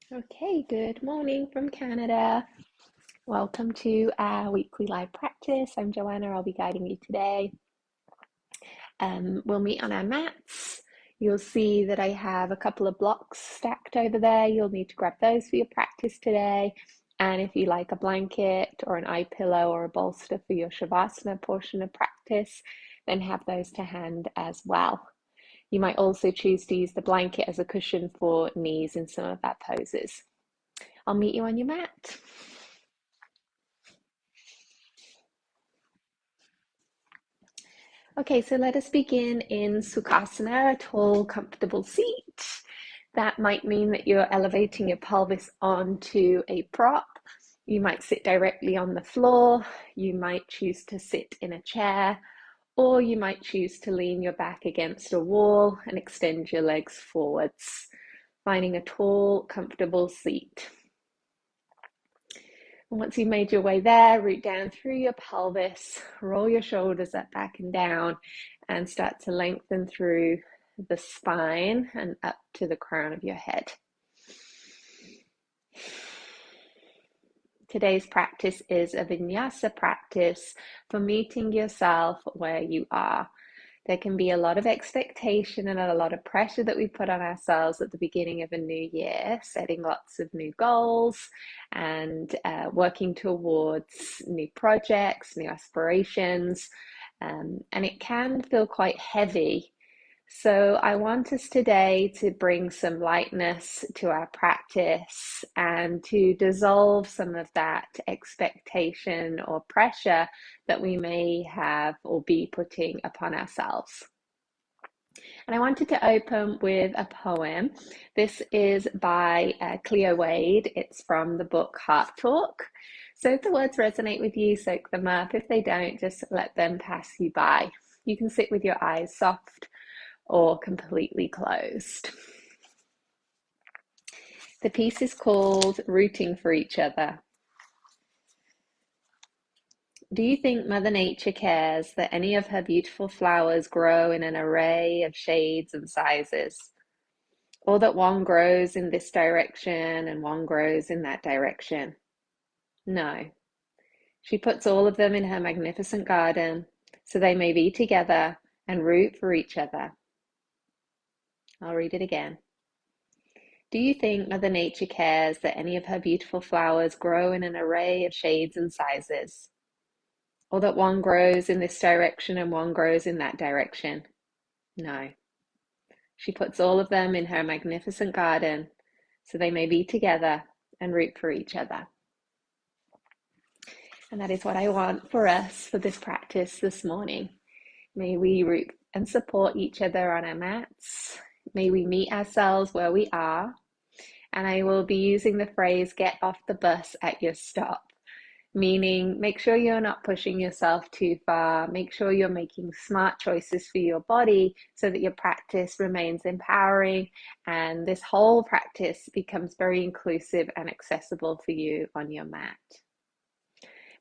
Okay, good morning from Canada. Welcome to our weekly live practice. I'm Joanna. I'll be guiding you today. We'll meet on our mats. You'll see that I have a couple of blocks stacked over there. You'll need to grab those for your practice today. And if you like a blanket or an eye pillow or a bolster for your Shavasana portion of practice, then have those to hand as well. You might also choose to use the blanket as a cushion for knees in some of our poses. I'll meet you on your mat. Okay, so let us begin in Sukhasana, a tall, comfortable seat. That might mean that you're elevating your pelvis onto a prop. You might sit directly on the floor. You might choose to sit in a chair, or you might choose to lean your back against a wall and extend your legs forwards, finding a tall, comfortable seat. And once you've made your way there, root down through your pelvis, roll your shoulders up, back and down, and start to lengthen through the spine and up to the crown of your head. Today's practice is a Vinyasa practice for meeting yourself where you are. There can be a lot of expectation and a lot of pressure that we put on ourselves at the beginning of a new year, setting lots of new goals and working towards new projects, new aspirations, and it can feel quite heavy. So I want us today to bring some lightness to our practice and to dissolve some of that expectation or pressure that we may have or be putting upon ourselves. And I wanted to open with a poem. This is by Cleo Wade. It's from the book Heart Talk. So if the words resonate with you, soak them up. If they don't, just let them pass you by. You can sit with your eyes soft or completely closed. The piece is called Rooting for Each Other. Do you think Mother Nature cares that any of her beautiful flowers grow in an array of shades and sizes? Or that one grows in this direction and one grows in that direction? No. She puts all of them in her magnificent garden so they may be together and root for each other. I'll read it again. Do you think Mother Nature cares that any of her beautiful flowers grow in an array of shades and sizes? Or that one grows in this direction and one grows in that direction? No. She puts all of them in her magnificent garden so they may be together and root for each other. And that is what I want for us for this practice this morning. May we root and support each other on our mats. May we meet ourselves where we are. And I will be using the phrase, get off the bus at your stop, meaning make sure you're not pushing yourself too far. Make sure you're making smart choices for your body so that your practice remains empowering and this whole practice becomes very inclusive and accessible for you on your mat.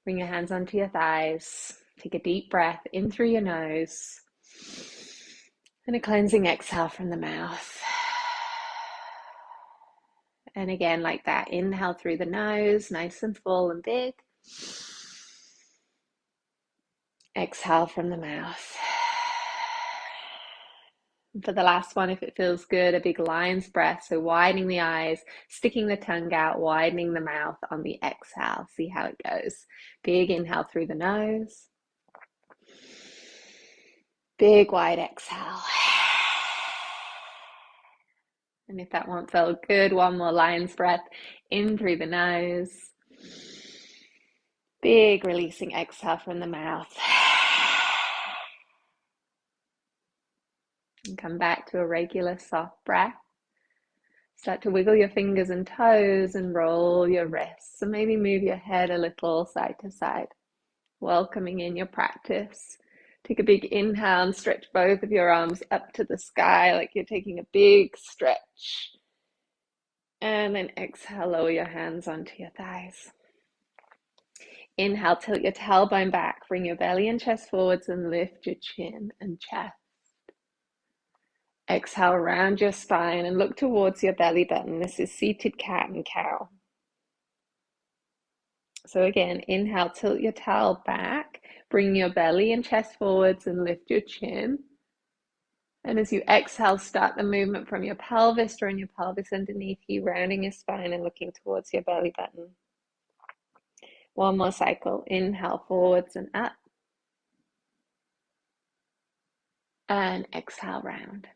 Bring your hands onto your thighs. Take a deep breath in through your nose and a cleansing exhale from the mouth. And again, like that, inhale through the nose, nice and full and big. Exhale from the mouth. And for the last one, if it feels good, a big lion's breath. So widening the eyes, sticking the tongue out, widening the mouth on the exhale. See how it goes. Big inhale through the nose. Big wide exhale. And if that one felt good, one more lion's breath in through the nose. Big releasing exhale from the mouth. And come back to a regular soft breath. Start to wiggle your fingers and toes and roll your wrists. So maybe move your head a little side to side, welcoming in your practice. Take a big inhale and stretch both of your arms up to the sky like you're taking a big stretch. And then exhale, lower your hands onto your thighs. Inhale, tilt your tailbone back, bring your belly and chest forwards and lift your chin and chest. Exhale, round your spine and look towards your belly button. This is seated cat and cow. So again, inhale, tilt your tail back, bring your belly and chest forwards and lift your chin. And as you exhale, start the movement from your pelvis, drawing your pelvis underneath you, rounding your spine and looking towards your belly button. One more cycle. Inhale, forwards and up. And exhale, round.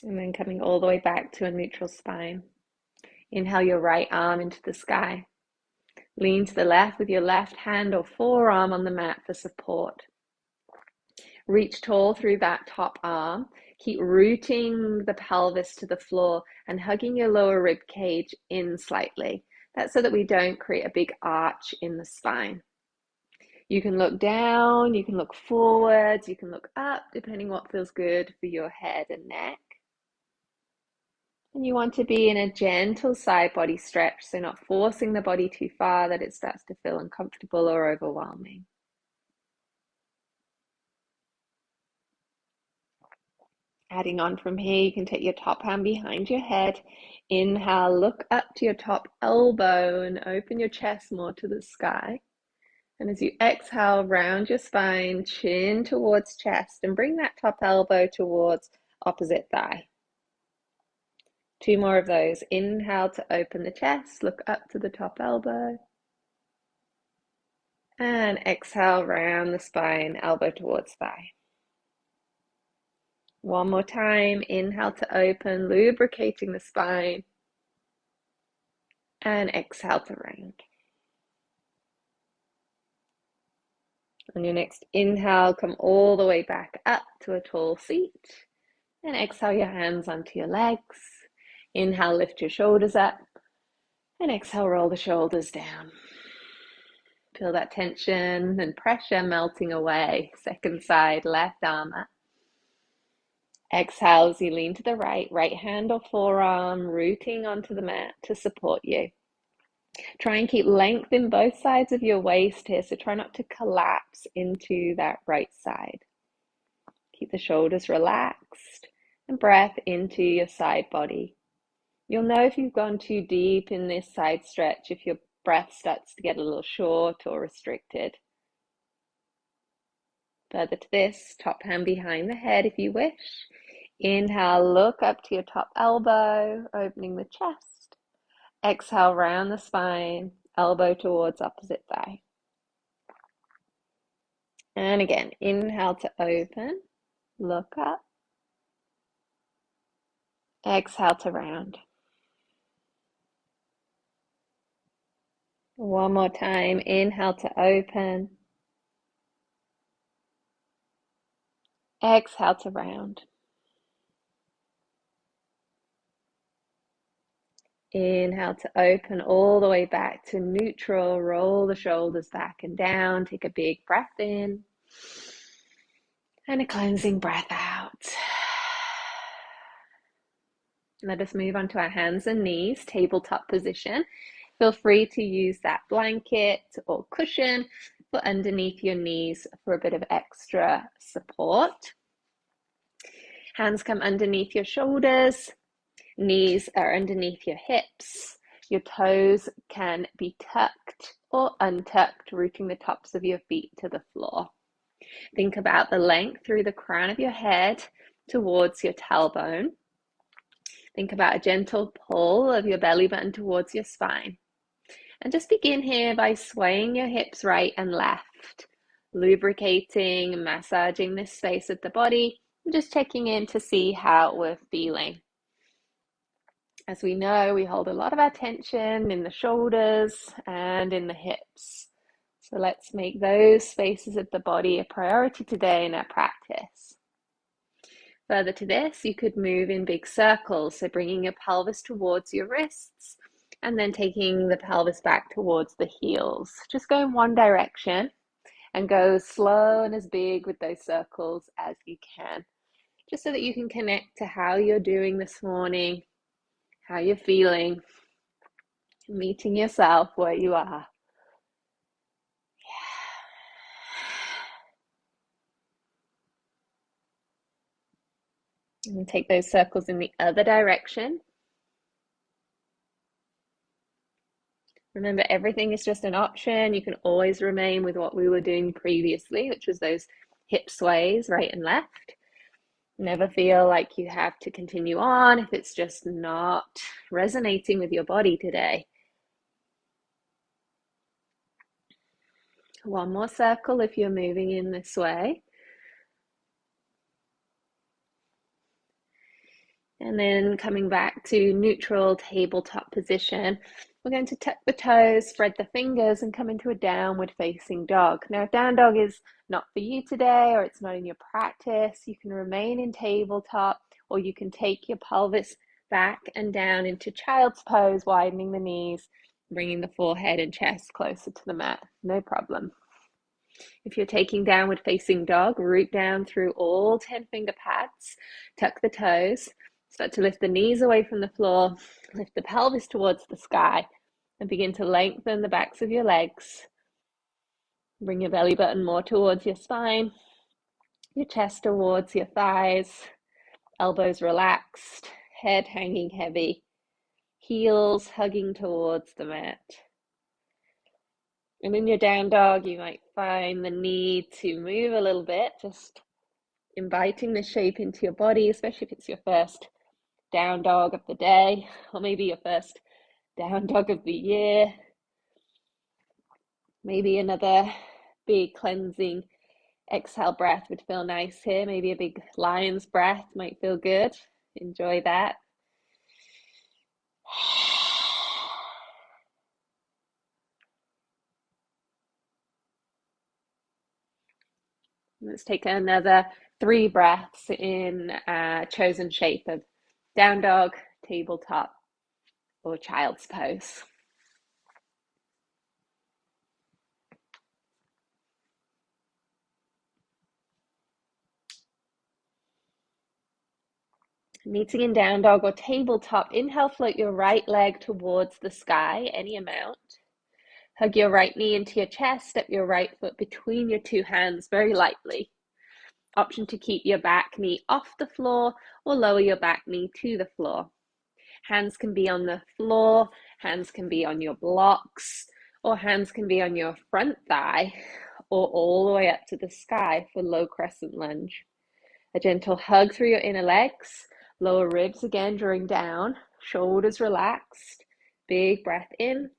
And then coming all the way back to a neutral spine. Inhale your right arm into the sky. Lean to the left with your left hand or forearm on the mat for support. Reach tall through that top arm. Keep rooting the pelvis to the floor and hugging your lower rib cage in slightly. That's so that we don't create a big arch in the spine. You can look down, you can look forwards, you can look up, depending what feels good for your head and neck. And you want to be in a gentle side body stretch, so not forcing the body too far that it starts to feel uncomfortable or overwhelming. Adding on from here, you can take your top hand behind your head. Inhale, look up to your top elbow and open your chest more to the sky. And as you exhale, round your spine, chin towards chest, and bring that top elbow towards opposite thigh. 2 more of those. Inhale to open the chest, look up to the top elbow. And exhale, round the spine, elbow towards thigh. One more time. Inhale to open, lubricating the spine. And exhale to round. On your next inhale, come all the way back up to a tall seat. And exhale your hands onto your legs. Inhale, lift your shoulders up. And exhale, roll the shoulders down. Feel that tension and pressure melting away. Second side, left arm up. Exhale as you lean to the right, right hand or forearm rooting onto the mat to support you. Try and keep length in both sides of your waist here, so try not to collapse into that right side. Keep the shoulders relaxed and breath into your side body. You'll know if you've gone too deep in this side stretch, if your breath starts to get a little short or restricted. Further to this, top hand behind the head if you wish. Inhale, look up to your top elbow, opening the chest. Exhale, round the spine, elbow towards opposite thigh. And again, inhale to open, look up. Exhale to round. One more time, inhale to open. Exhale to round. Inhale to open all the way back to neutral. Roll the shoulders back and down. Take a big breath in. And a cleansing breath out. Let us move on to our hands and knees, tabletop position. Feel free to use that blanket or cushion for underneath your knees for a bit of extra support. Hands come underneath your shoulders. Knees are underneath your hips. Your toes can be tucked or untucked, rooting the tops of your feet to the floor. Think about the length through the crown of your head towards your tailbone. Think about a gentle pull of your belly button towards your spine. And just begin here by swaying your hips right and left, lubricating and massaging this space of the body, and just checking in to see how we're feeling. As we know, we hold a lot of our tension in the shoulders and in the hips. So let's make those spaces of the body a priority today in our practice. Further to this, you could move in big circles, so bringing your pelvis towards your wrists and then taking the pelvis back towards the heels. Just go in one direction and go slow and as big with those circles as you can, just so that you can connect to how you're doing this morning, how you're feeling, meeting yourself where you are. And take those circles in the other direction. Remember, everything is just an option. You can always remain with what we were doing previously, which was those hip sways right and left. Never feel like you have to continue on if it's just not resonating with your body today. One more circle if you're moving in this way. And then coming back to neutral tabletop position, we're going to tuck the toes, spread the fingers, and come into a downward facing dog. Now, if down dog is not for you today, or it's not in your practice, you can remain in tabletop, or you can take your pelvis back and down into child's pose, widening the knees, bringing the forehead and chest closer to the mat. No problem. If you're taking downward facing dog, root down through all 10 finger pads, tuck the toes, start to lift the knees away from the floor, lift the pelvis towards the sky, and begin to lengthen the backs of your legs. Bring your belly button more towards your spine, your chest towards your thighs, elbows relaxed, head hanging heavy, heels hugging towards the mat. And in your down dog, you might find the need to move a little bit, just inviting the shape into your body, especially if it's your first down dog of the day, or maybe your first down dog of the year. Maybe another big cleansing exhale breath would feel nice here. Maybe a big lion's breath might feel good. Enjoy that. Let's take another 3 breaths in chosen shape of down dog, tabletop, or child's pose. Meeting in down dog or tabletop, inhale, float your right leg towards the sky, any amount. Hug your right knee into your chest, step your right foot between your 2 hands very lightly. Option to keep your back knee off the floor or lower your back knee to the floor. Hands can be on the floor, hands can be on your blocks, or hands can be on your front thigh, or all the way up to the sky for low crescent lunge. A gentle hug through your inner legs, lower ribs again, drawing down, shoulders relaxed. Big breath in,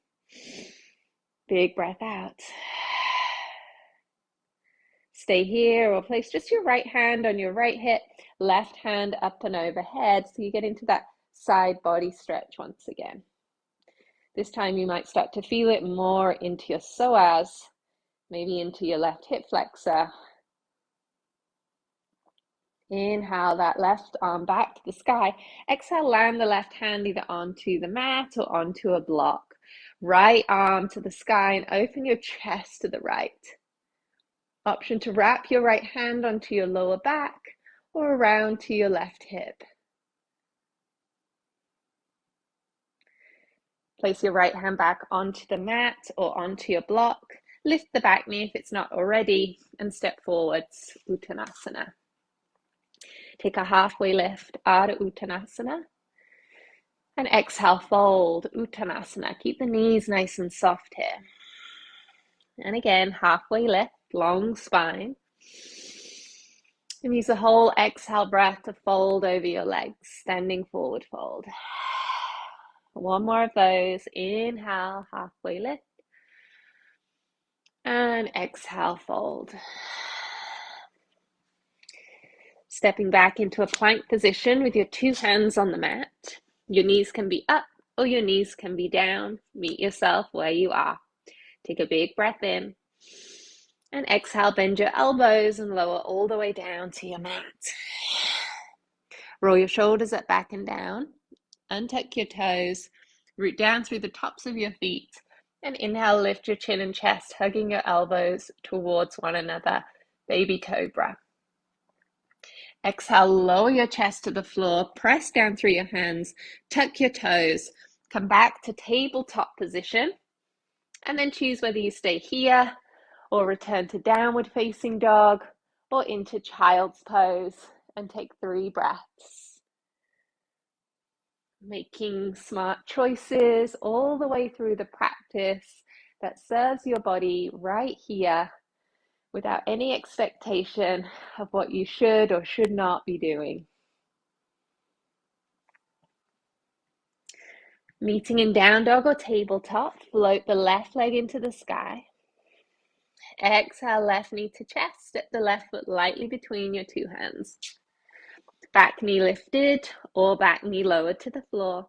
big breath out. Stay here or place just your right hand on your right hip, left hand up and overhead, so you get into that side body stretch once again. This time you might start to feel it more into your psoas, maybe into your left hip flexor. Inhale that left arm back to the sky. Exhale, land the left hand either onto the mat or onto a block. Right arm to the sky and open your chest to the right. Option to wrap your right hand onto your lower back or around to your left hip. Place your right hand back onto the mat or onto your block. Lift the back knee if it's not already and step forwards, Uttanasana. Take a halfway lift, Ardha Uttanasana. And exhale, fold, Uttanasana. Keep the knees nice and soft here. And again, halfway lift, long spine. And use the whole exhale breath to fold over your legs, standing forward fold. One more of those. Inhale, halfway lift. And exhale, fold. Stepping back into a plank position with your 2 hands on the mat. Your knees can be up or your knees can be down. Meet yourself where you are. Take a big breath in. And exhale, bend your elbows and lower all the way down to your mat. Roll your shoulders up, back and down. Untuck your toes. Root down through the tops of your feet. And inhale, lift your chin and chest, hugging your elbows towards one another. Baby cobra. Exhale, lower your chest to the floor. Press down through your hands. Tuck your toes. Come back to tabletop position. And then choose whether you stay here or return to downward facing dog or into child's pose. and take 3 breaths. Making smart choices all the way through the practice that serves your body right here without any expectation of what you should or should not be doing. Meeting in down dog or tabletop, float the left leg into the sky. Exhale, left knee to chest, step the left foot lightly between your 2 hands. Back knee lifted or back knee lowered to the floor.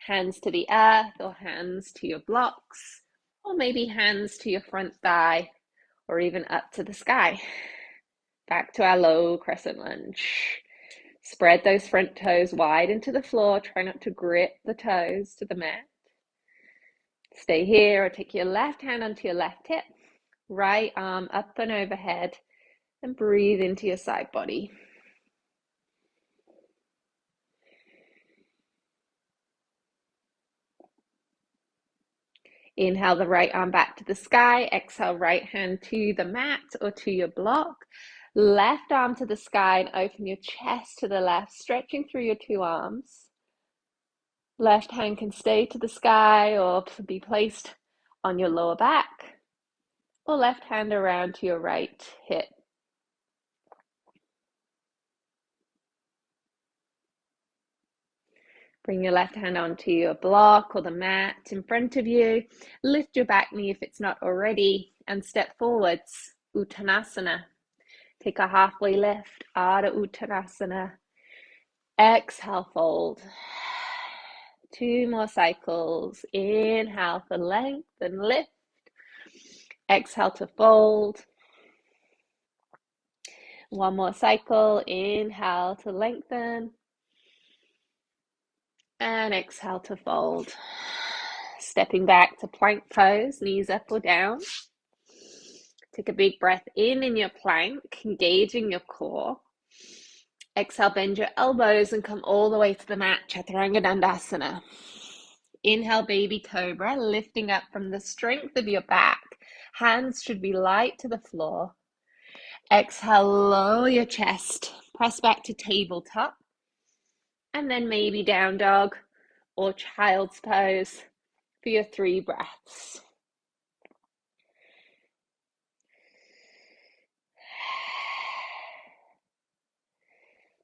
Hands to the earth or hands to your blocks, or maybe hands to your front thigh or even up to the sky. Back to our low crescent lunge. Spread those front toes wide into the floor. Try not to grip the toes to the mat. Stay here or take your left hand onto your left hip, right arm up and overhead, and breathe into your side body. Inhale the right arm back to the sky. Exhale, right hand to the mat or to your block. Left arm to the sky and open your chest to the left, stretching through your 2 arms. Left hand can stay to the sky or be placed on your lower back, or left hand around to your right hip. Bring your left hand onto your block or the mat in front of you. Lift your back knee if it's not already and step forwards, Uttanasana. Take a halfway lift, Ardha Uttanasana. Exhale, fold. 2 more cycles. Inhale for length and lift. Exhale to fold. 1 more cycle. Inhale to lengthen. And exhale to fold. Stepping back to plank pose, knees up or down. Take a big breath in your plank, engaging your core. Exhale, bend your elbows and come all the way to the mat, Chaturanga Dandasana. Inhale, baby cobra, lifting up from the strength of your back. Hands should be light to the floor. Exhale, lower your chest, press back to tabletop. And then maybe down dog or child's pose for your 3 breaths.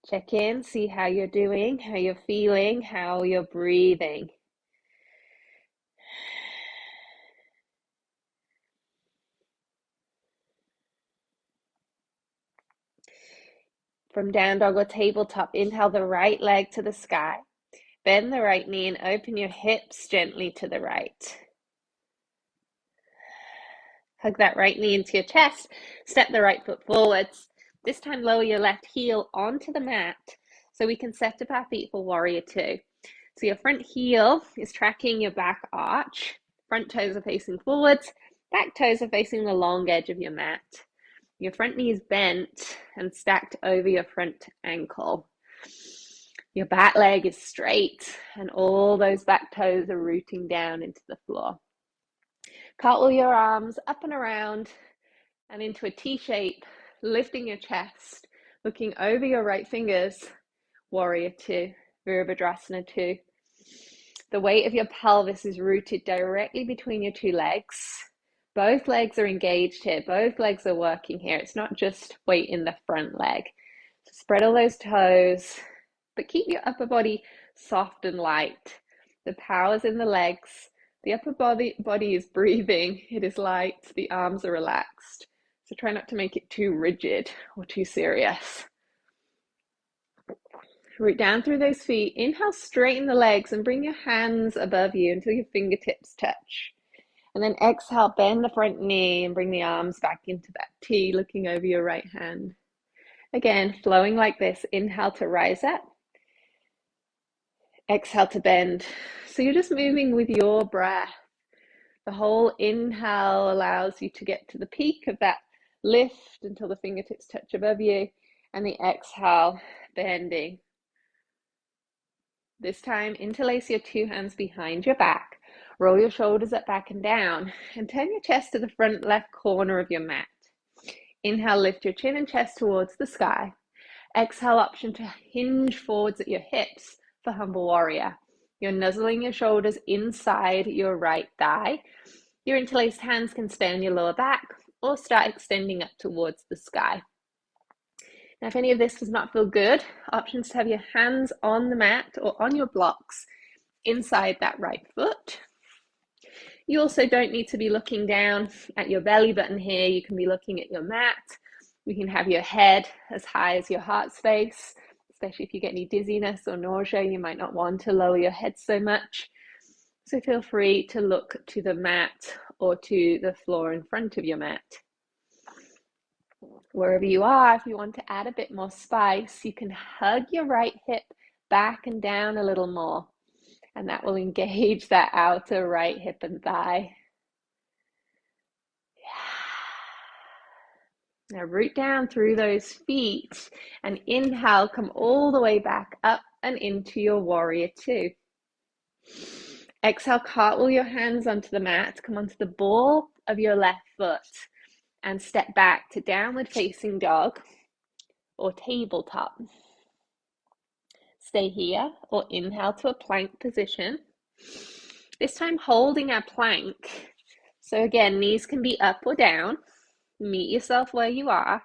Check in, see how you're doing, how you're feeling, how you're breathing. From down dog or tabletop, inhale the right leg to the sky. Bend the right knee and open your hips gently to the right. Hug that right knee into your chest. Step the right foot forwards. This time lower your left heel onto the mat so we can set up our feet for warrior 2. So your front heel is tracking your back arch. Front toes are facing forwards. Back toes are facing the long edge of your mat. Your front knee is bent and stacked over your front ankle. Your back leg is straight and all those back toes are rooting down into the floor. Cartwheel your arms up and around and into a T shape, lifting your chest, looking over your right fingers, warrior 2, Virabhadrasana 2. The weight of your pelvis is rooted directly between your 2 legs. Both legs are engaged here. Both legs are working here. It's not just weight in the front leg. So spread all those toes, but keep your upper body soft and light. The power's in the legs. The upper body is breathing. It is light. The arms are relaxed. So try not to make it too rigid or too serious. Root down through those feet. Inhale, straighten the legs and bring your hands above you until your fingertips touch. And then exhale, bend the front knee and bring the arms back into that T, looking over your right hand. Again, flowing like this. Inhale to rise up. Exhale to bend. So you're just moving with your breath. The whole inhale allows you to get to the peak of that lift until the fingertips touch above you. And the exhale, bending. This time, interlace your 2 hands behind your back. Roll your shoulders up, back and down, and turn your chest to the front left corner of your mat. Inhale, lift your chin and chest towards the sky. Exhale, option to hinge forwards at your hips for Humble Warrior. You're nuzzling your shoulders inside your right thigh. Your interlaced hands can stay on your lower back or start extending up towards the sky. Now, if any of this does not feel good, options to have your hands on the mat or on your blocks inside that right foot. You also don't need to be looking down at your belly button here. You can be looking at your mat. You can have your head as high as your heart space, especially if you get any dizziness or nausea. You might not want to lower your head so much. So feel free to look to the mat or to the floor in front of your mat. Wherever you are, if you want to add a bit more spice, you can hug your right hip back and down a little more, and that will engage that outer right hip and thigh. Now root down through those feet and inhale, come all the way back up and into your warrior two. Exhale, cartwheel your hands onto the mat, come onto the ball of your left foot and step back to downward facing dog or tabletop. Stay here or inhale to a plank position. This time holding our plank. So again, knees can be up or down. Meet yourself where you are.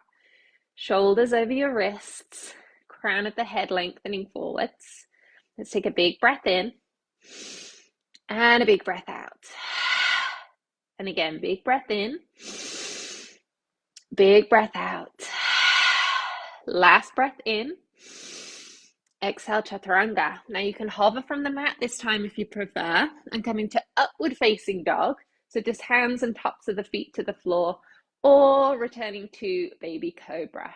Shoulders over your wrists, crown of the head lengthening forwards. Let's take a big breath in and a big breath out. And again, big breath in, big breath out. Last breath in. Exhale, Chaturanga. Now you can hover from the mat this time if you prefer and come into upward facing dog. So just hands and tops of the feet to the floor, or returning to baby cobra.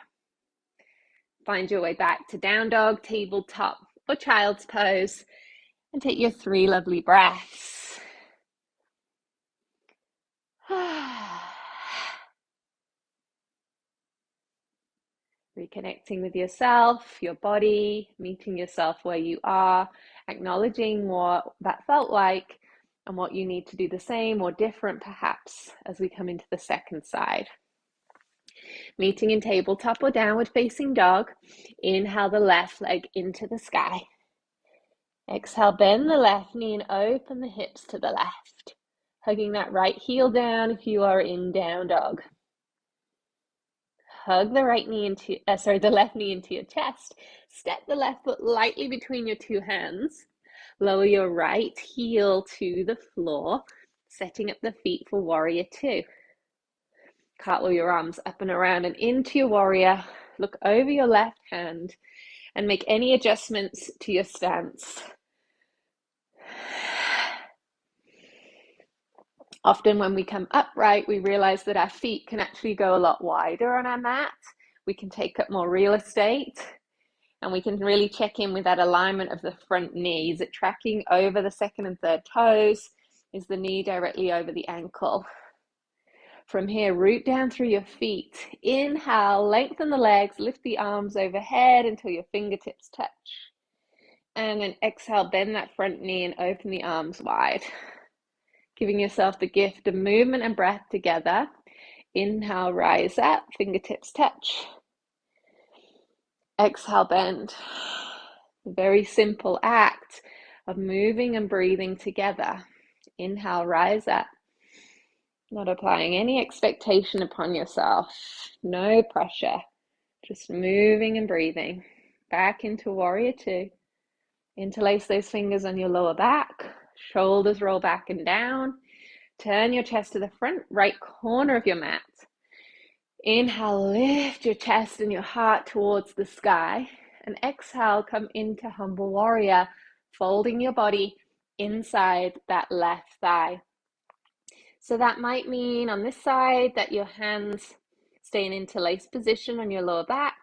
Find your way back to down dog, tabletop, or child's pose, and take your 3 lovely breaths. Reconnecting with yourself, your body, meeting yourself where you are, acknowledging what that felt like and what you need to do the same or different perhaps as we come into the second side. Meeting in tabletop or downward facing dog. Inhale the left leg into the sky. Exhale, bend the left knee and open the hips to the left. Hugging that right heel down if you are in down dog. Hug the right knee into, the left knee into your chest. Step the left foot lightly between your 2 hands. Lower your right heel to the floor, setting up the feet for warrior 2. Cartwheel your arms up and around and into your warrior. Look over your left hand and make any adjustments to your stance. Often when we come upright, we realize that our feet can actually go a lot wider on our mat. We can take up more real estate, and we can really check in with that alignment of the front knee. Is it tracking over the second and third toes? Is the knee directly over the ankle? From here, root down through your feet. Inhale, lengthen the legs, lift the arms overhead until your fingertips touch. And then exhale, bend that front knee and open the arms wide. Giving yourself the gift of movement and breath together. Inhale, rise up, fingertips touch. Exhale, bend. A very simple act of moving and breathing together. Inhale, rise up. Not applying any expectation upon yourself. No pressure. Just moving and breathing. Back into warrior 2. Interlace those fingers on your lower back. Shoulders roll back and down. Turn your chest to the front right corner of your mat. Inhale, lift your chest and your heart towards the sky. And exhale, come into humble warrior, folding your body inside that left thigh. So that might mean on this side that your hands stay in interlaced position on your lower back,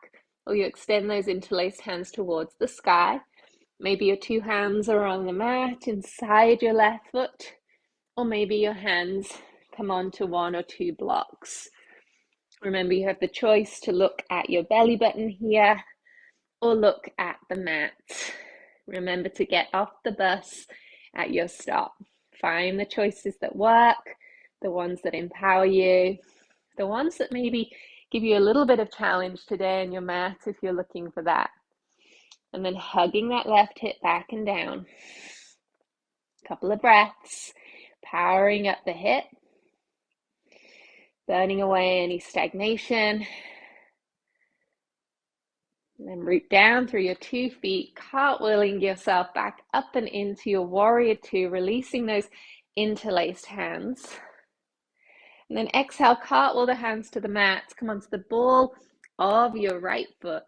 or you extend those interlaced hands towards the sky. Maybe your 2 hands are on the mat inside your left foot, or maybe your hands come onto 1 or 2 blocks. Remember, you have the choice to look at your belly button here or look at the mat. Remember to get off the bus at your stop. Find the choices that work, the ones that empower you, the ones that maybe Give you a little bit of challenge today on your mat if you're looking for that. And then hugging that left hip back and down. Couple of breaths, powering up the hip, burning away any stagnation. And then root down through your 2 feet, cartwheeling yourself back up and into your warrior 2, releasing those interlaced hands. And then exhale, cartwheel the hands to the mat. Come onto the ball of your right foot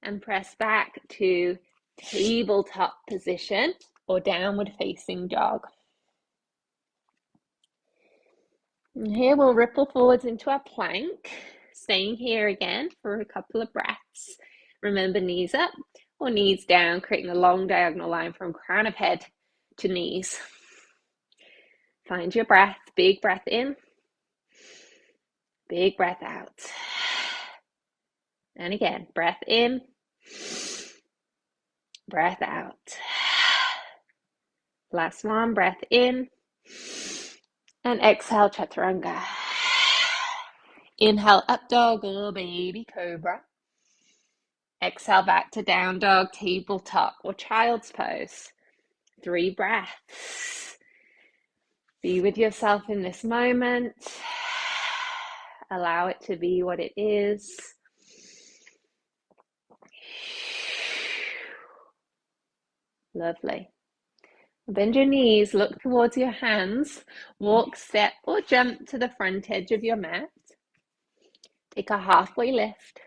and press back to tabletop position or downward facing dog. And here we'll ripple forwards into our plank, staying here again for a couple of breaths. Remember, knees up or knees down, creating a long diagonal line from crown of head to knees. Find your breath, big breath in, big breath out. And again, breath in, breath out. Last one, breath in, and exhale, Chaturanga. Inhale, up dog or baby cobra. Exhale back to down dog, tabletop or child's pose. 3 breaths. Be with yourself in this moment. Allow it to be what it is. Lovely. Bend your knees, look towards your hands, walk, step or jump to the front edge of your mat. Take a halfway lift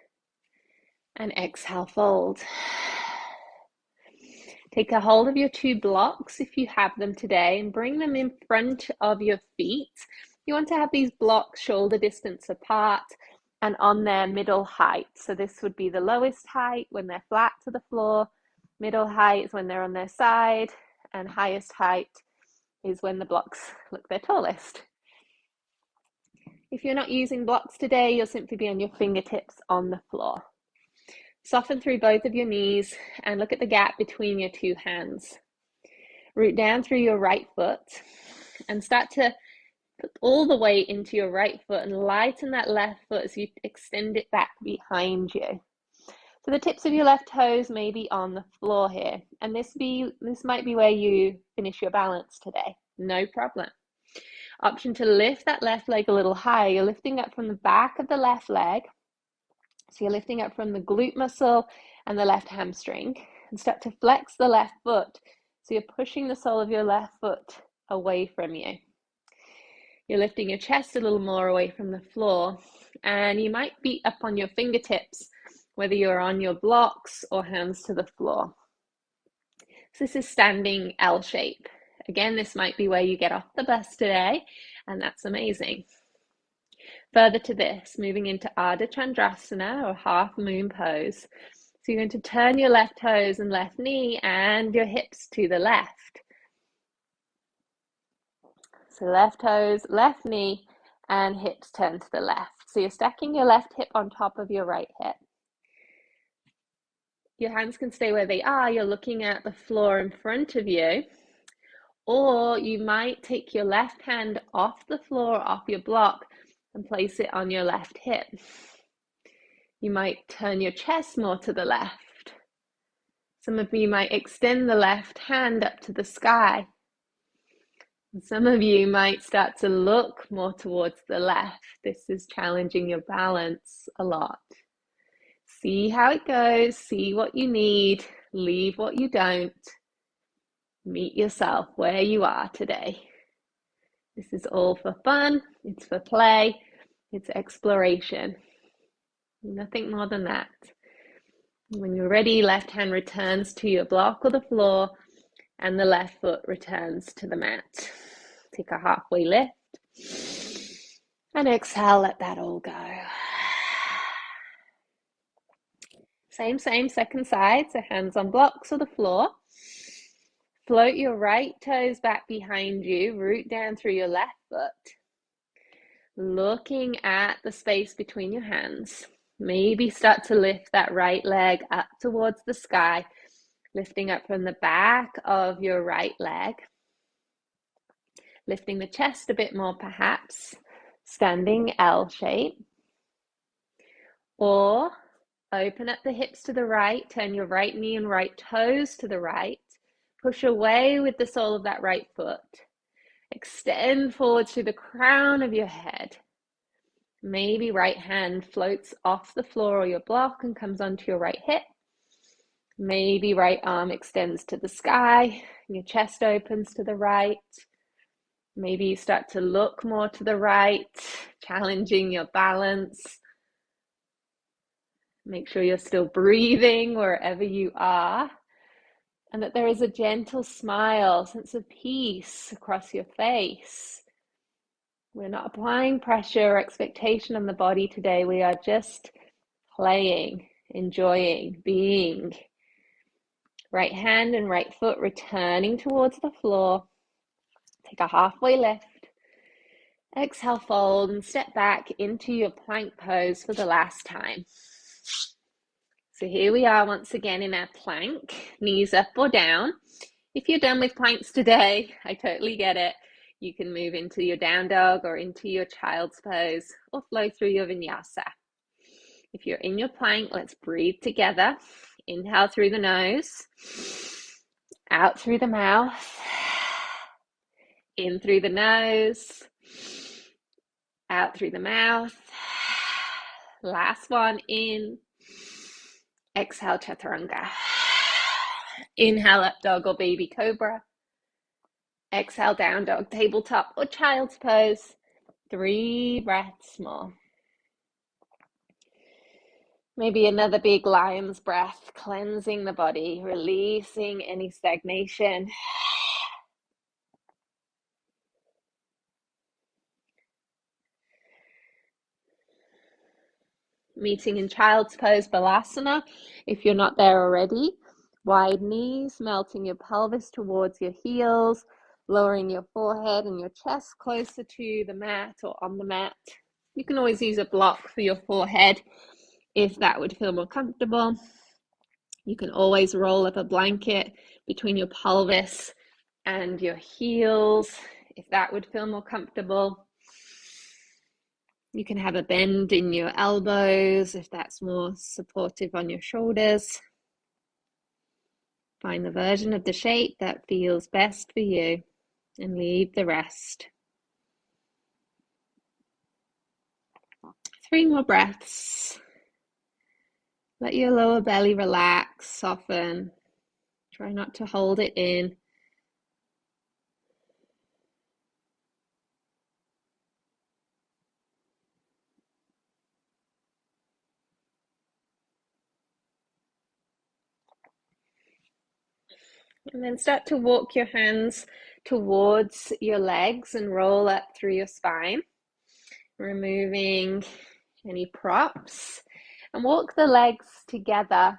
and exhale, fold. Take a hold of your 2 blocks if you have them today and bring them in front of your feet. You want to have these blocks shoulder distance apart and on their middle height. So this would be the lowest height when they're flat to the floor, middle height is when they're on their side, and highest height is when the blocks look their tallest. If you're not using blocks today, you'll simply be on your fingertips on the floor. Soften through both of your knees and look at the gap between your 2 hands. Root down through your right foot and start to put all the weight into your right foot and lighten that left foot as you extend it back behind you. So the tips of your left toes may be on the floor here, and this might be where you finish your balance today. No problem. Option to lift that left leg a little higher. You're lifting up from the back of the left leg. So you're lifting up from the glute muscle and the left hamstring, and start to flex the left foot. So you're pushing the sole of your left foot away from you. You're lifting your chest a little more away from the floor, and you might be up on your fingertips, whether you're on your blocks or hands to the floor. So this is standing L shape. Again, this might be where you get off the bus today, and that's amazing. Further to this, moving into Ardha Chandrasana or half moon pose. So you're going to turn your left toes and left knee and your hips to the left. So left toes, left knee, and hips turn to the left. So you're stacking your left hip on top of your right hip. Your hands can stay where they are. You're looking at the floor in front of you. Or you might take your left hand off the floor, off your block, and place it on your left hip. You might turn your chest more to the left. Some of you might extend the left hand up to the sky. And some of you might start to look more towards the left. This is challenging your balance a lot. See how it goes, see what you need, leave what you don't. Meet yourself where you are today. This is all for fun, it's for play, it's exploration. Nothing more than that. When you're ready, left hand returns to your block or the floor, and the left foot returns to the mat. Take a halfway lift, and exhale, let that all go. Same, second side, so hands on blocks or the floor. Float your right toes back behind you, root down through your left foot. Looking at the space between your hands. Maybe start to lift that right leg up towards the sky, lifting up from the back of your right leg. Lifting the chest a bit more perhaps, standing L shape. Or open up the hips to the right, turn your right knee and right toes to the right, push away with the sole of that right foot, extend forward to the crown of your head. Maybe right hand floats off the floor or your block and comes onto your right hip. Maybe right arm extends to the sky and your chest opens to the right. Maybe you start to look more to the right, challenging your balance. Make sure you're still breathing wherever you are, and that there is a gentle smile, sense of peace across your face. We're not applying pressure or expectation on the body today. We are just playing, enjoying, being. Right hand and right foot returning towards the floor. Take a halfway lift. Exhale, fold, and step back into your plank pose for the last time. So here we are once again in our plank, knees up or down. If you're done with planks today, I totally get it. You can move into your down dog or into your child's pose or flow through your vinyasa. If you're in your plank, let's breathe together. Inhale through the nose, out through the mouth, in through the nose, out through the mouth. Last one, in. Exhale, chaturanga. Inhale, up dog or baby cobra. Exhale, down dog, tabletop or child's pose. 3 breaths more. Maybe another big lion's breath, cleansing the body, releasing any stagnation. Meeting in child's pose, balasana. If you're not there already, wide knees, melting your pelvis towards your heels, lowering your forehead and your chest closer to the mat or on the mat. You can always use a block for your forehead if that would feel more comfortable. You can always roll up a blanket between your pelvis and your heels if that would feel more comfortable. You can have a bend in your elbows if that's more supportive on your shoulders. Find the version of the shape that feels best for you and leave the rest. 3 more breaths. Let your lower belly relax, soften. Try not to hold it in. And then start to walk your hands towards your legs and roll up through your spine, removing any props, and walk the legs together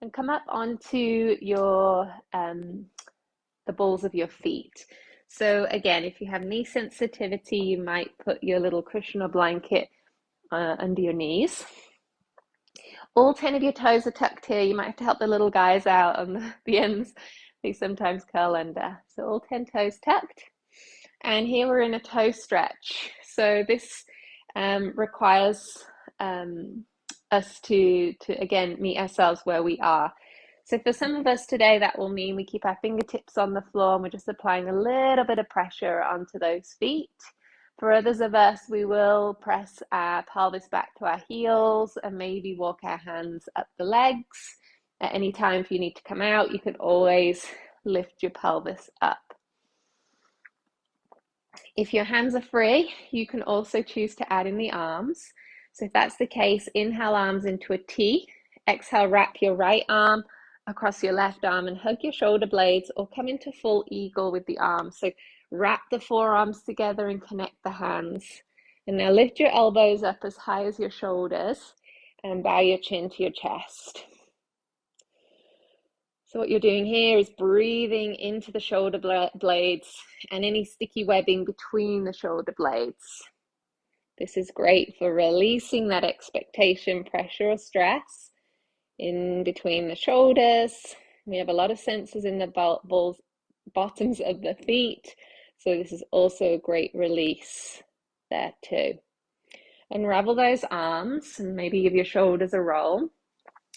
and come up onto your the balls of your feet. So again, if you have knee sensitivity, you might put your little cushion or blanket under your knees. All 10 of your toes are tucked here. You might have to help the little guys out on the ends. They sometimes curl under. So all 10 toes tucked. And here we're in a toe stretch. So this requires us to again meet ourselves where we are. So for some of us today, that will mean we keep our fingertips on the floor and we're just applying a little bit of pressure onto those feet. For others of us, we will press our pelvis back to our heels and maybe walk our hands up the legs. At any time, if you need to come out, you can always lift your pelvis up. If your hands are free, you can also choose to add in the arms. So if that's the case, inhale arms into a T. Exhale, wrap your right arm across your left arm and hug your shoulder blades, or come into full eagle with the arms. So wrap the forearms together and connect the hands. And now lift your elbows up as high as your shoulders and bow your chin to your chest. So what you're doing here is breathing into the shoulder blades and any sticky webbing between the shoulder blades. This is great for releasing that expectation, pressure, or stress in between the shoulders. We have a lot of sensors in the bottoms of the feet, so this is also a great release there too. Unravel those arms and maybe give your shoulders a roll.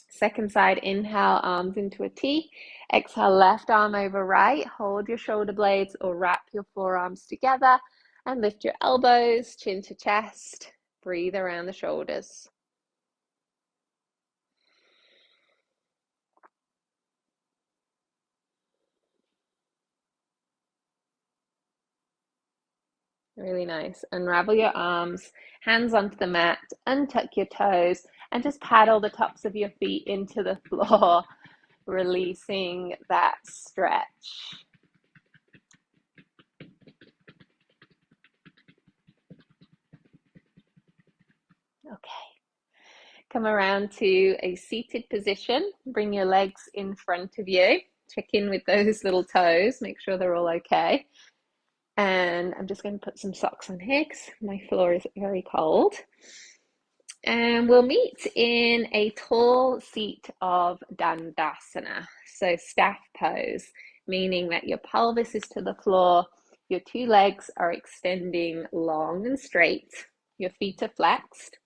Second side, inhale, arms into a T. Exhale, left arm over right. Hold your shoulder blades or wrap your forearms together and lift your elbows, chin to chest. Breathe around the shoulders. Really nice. Unravel your arms, hands onto the mat, untuck your toes, and just paddle the tops of your feet into the floor, releasing that stretch. Okay. Come around to a seated position. Bring your legs in front of you. Check in with those little toes. Make sure they're all okay. And I'm just going to put some socks on here because my floor is very cold. And we'll meet in a tall seat of Dandasana, so staff pose, meaning that your pelvis is to the floor, your two legs are extending long and straight, your feet are flexed,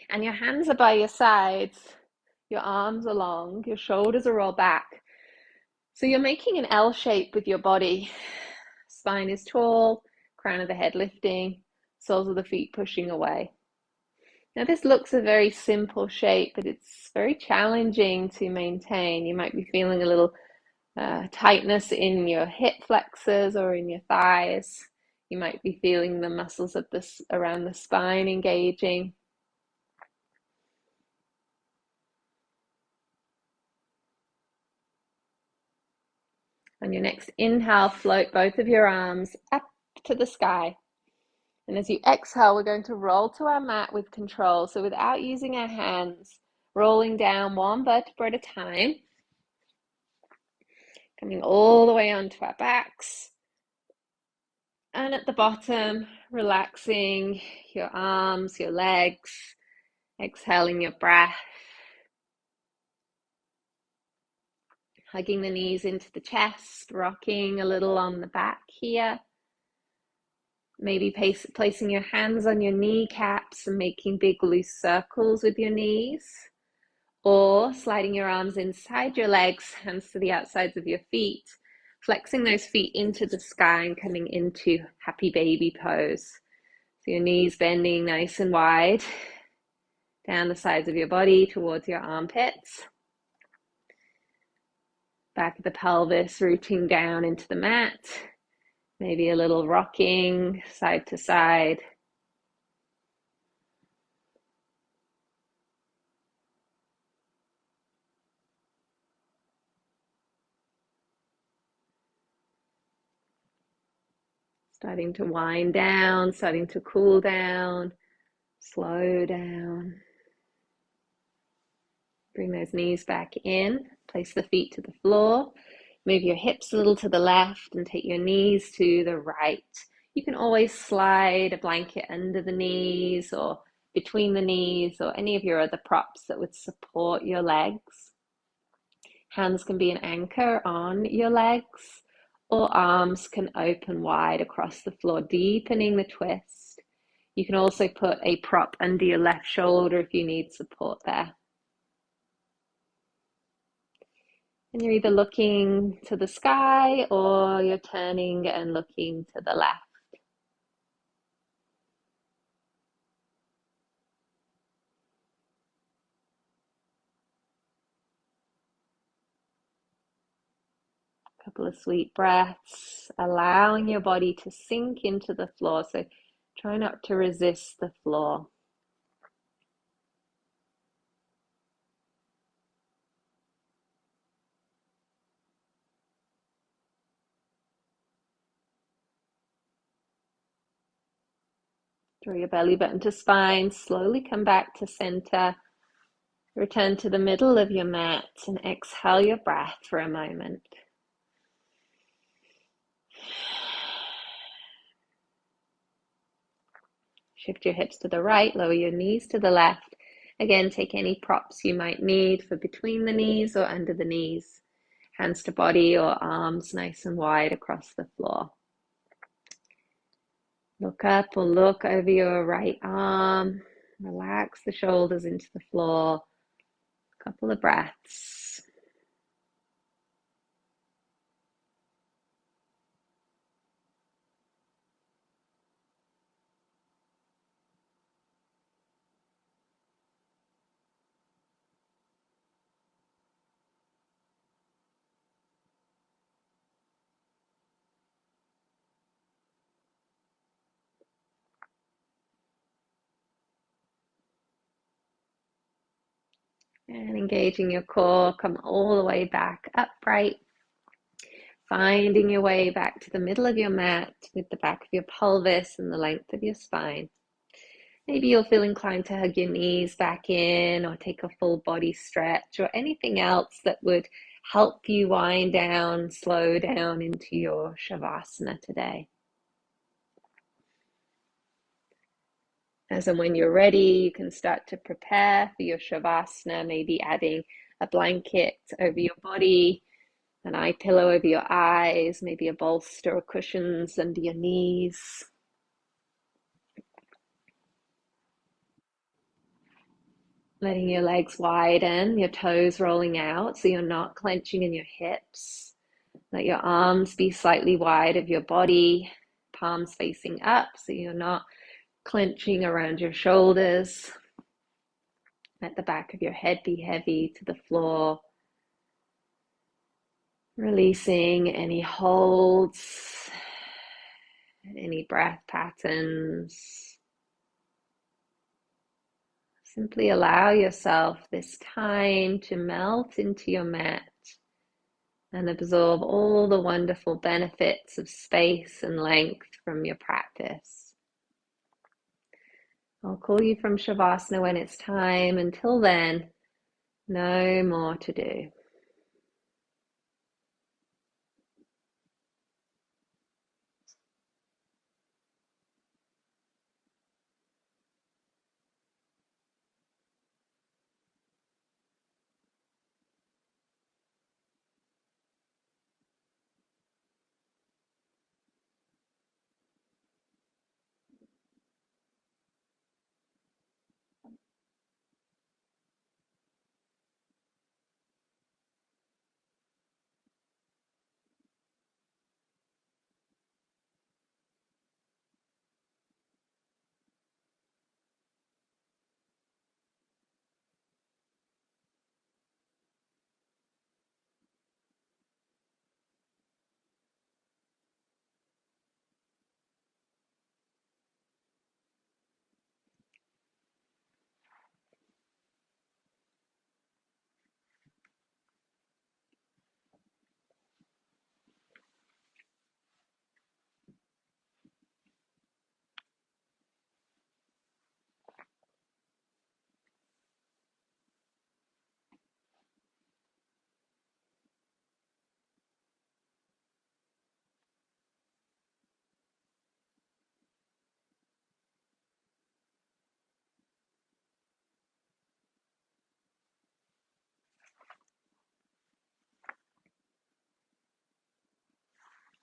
and your hands are by your sides, your arms are long, your shoulders are all back. So you're making an L shape with your body. Spine is tall, crown of the head lifting, soles of the feet pushing away. Now this looks a very simple shape, but it's very challenging to maintain. You might be feeling a little tightness in your hip flexors or in your thighs. You might be feeling the muscles of this around the spine engaging. On your next inhale, float both of your arms up to the sky. And as you exhale, we're going to roll to our mat with control. So without using our hands, rolling down one vertebra at a time, coming all the way onto our backs. And at the bottom, relaxing your arms, your legs, exhaling your breath. Hugging the knees into the chest, rocking a little on the back here. Maybe placing your hands on your kneecaps and making big loose circles with your knees. Or sliding your arms inside your legs, hands to the outsides of your feet. Flexing those feet into the sky and coming into happy baby pose. So your knees bending nice and wide. Down the sides of your body towards your armpits. Back of the pelvis rooting down into the mat. Maybe a little rocking side to side. Starting to wind down, starting to cool down, slow down. Bring those knees back in, place the feet to the floor. Move your hips a little to the left and take your knees to the right. You can always slide a blanket under the knees or between the knees or any of your other props that would support your legs. Hands can be an anchor on your legs, or arms can open wide across the floor, deepening the twist. You can also put a prop under your left shoulder if you need support there. And you're either looking to the sky or you're turning and looking to the left. A couple of sweet breaths, allowing your body to sink into the floor. So try not to resist the floor. Draw your belly button to spine, slowly come back to center. Return to the middle of your mat and exhale your breath for a moment. Shift your hips to the right, lower your knees to the left. Again, take any props you might need for between the knees or under the knees. Hands to body or arms nice and wide across the floor. Look up or look over your right arm. Relax the shoulders into the floor. A couple of breaths. And engaging your core, come all the way back upright. Finding your way back to the middle of your mat with the back of your pelvis and the length of your spine. Maybe you'll feel inclined to hug your knees back in or take a full body stretch or anything else that would help you wind down, slow down into your Shavasana today. As and when you're ready, you can start to prepare for your Shavasana, maybe adding a blanket over your body, an eye pillow over your eyes, maybe a bolster or cushions under your knees. Letting your legs widen, your toes rolling out so you're not clenching in your hips. Let your arms be slightly wide of your body, palms facing up so you're not clenching around your shoulders. Let the back of your head be heavy to the floor. Releasing any holds, any breath patterns. Simply allow yourself this time to melt into your mat and absorb all the wonderful benefits of space and length from your practice. I'll call you from Shavasana when it's time. Until then, no more to do.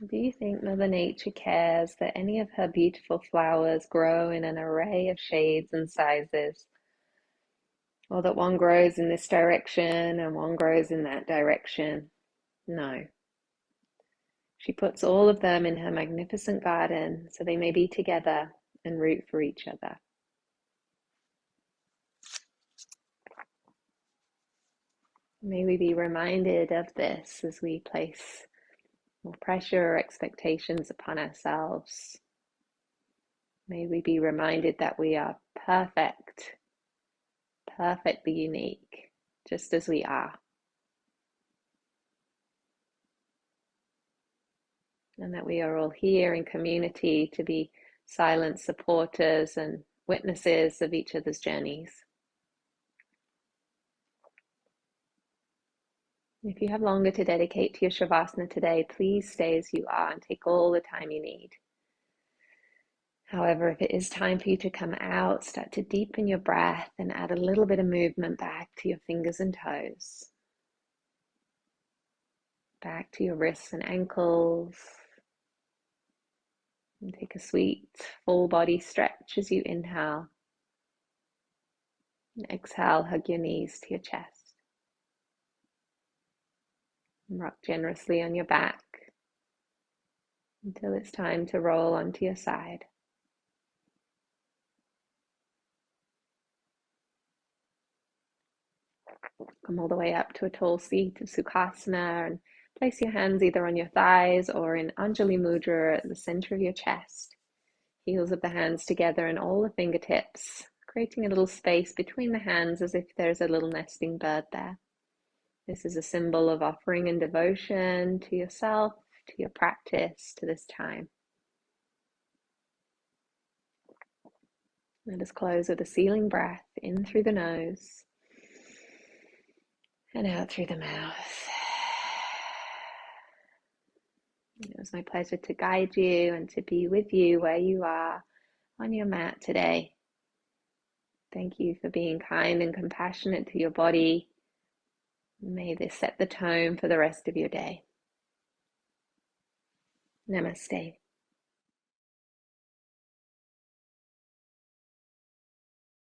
Do you think Mother Nature cares that any of her beautiful flowers grow in an array of shades and sizes? Or that one grows in this direction and one grows in that direction? No. She puts all of them in her magnificent garden so they may be together and root for each other. May we be reminded of this as we place more pressure or expectations upon ourselves. May we be reminded that we are perfect, perfectly unique, just as we are. And that we are all here in community to be silent supporters and witnesses of each other's journeys. If you have longer to dedicate to your Shavasana today, please stay as you are and take all the time you need. However, if it is time for you to come out, start to deepen your breath and add a little bit of movement back to your fingers and toes, back to your wrists and ankles, And take a sweet full body stretch as you inhale. And exhale, hug your knees to your chest. And rock generously on your back until it's time to roll onto your side. Come all the way up to a tall seat of Sukhasana and place your hands either on your thighs or in Anjali Mudra at the center of your chest. Heels of the hands together and all the fingertips, creating a little space between the hands as if there's a little nesting bird there. This is a symbol of offering and devotion to yourself, to your practice, to this time. Let us close with a sealing breath in through the nose and out through the mouth. It was my pleasure to guide you and to be with you where you are on your mat today. Thank you for being kind and compassionate to your body. May this set the tone for the rest of your day. Namaste.